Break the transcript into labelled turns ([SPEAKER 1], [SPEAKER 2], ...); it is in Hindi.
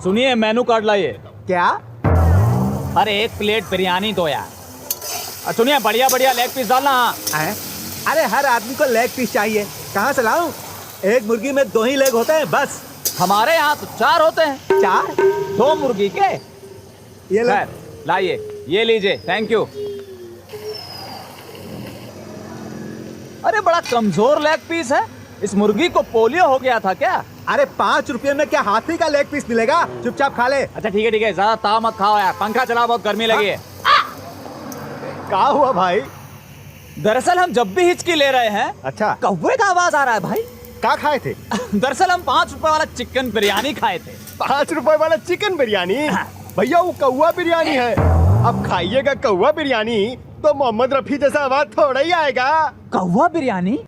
[SPEAKER 1] सुनिए, मेनू कार्ड लाइए।
[SPEAKER 2] क्या?
[SPEAKER 1] अरे 1 प्लेट बिरयानी दो यार। सुनिए, बढ़िया बढ़िया लेग पीस डालना।
[SPEAKER 2] है? अरे हर आदमी को लेग पीस चाहिए, कहाँ से लाऊं? एक मुर्गी में 2 ही लेग होते हैं बस।
[SPEAKER 1] हमारे यहाँ तो 4 होते हैं।
[SPEAKER 2] 4?
[SPEAKER 1] 2 मुर्गी के।
[SPEAKER 2] ये ले।
[SPEAKER 1] लाइए, ये लीजिए, थैंक यू। अरे बड़ा कमजोर लेग पीस है। इस मुर्गी को पोलियो हो गया था क्या?
[SPEAKER 2] अरे 5 रुपए में क्या हाथी का लेग पीस मिलेगा? चुपचाप खा ले।
[SPEAKER 1] अच्छा ठीक है, ज्यादा ताव मत खाओ यार। पंखा चलाओ, बहुत गर्मी लगी है।
[SPEAKER 2] क्या हुआ भाई?
[SPEAKER 1] दरअसल हम जब भी हिचकी ले रहे हैं,
[SPEAKER 2] अच्छा,
[SPEAKER 1] कौवे का आवाज आ रहा है भाई।
[SPEAKER 2] क्या खाए थे?
[SPEAKER 1] दरअसल हम 5 रुपए वाला चिकन बिरयानी खाए थे।
[SPEAKER 3] 5 रुपए वाला चिकन बिरयानी? भैया वो कौवा बिरयानी है। अब खाइएगा कौवा बिरयानी तो मोहम्मद रफी जैसा आवाज थोड़ा ही आएगा।
[SPEAKER 1] कौवा बिरयानी?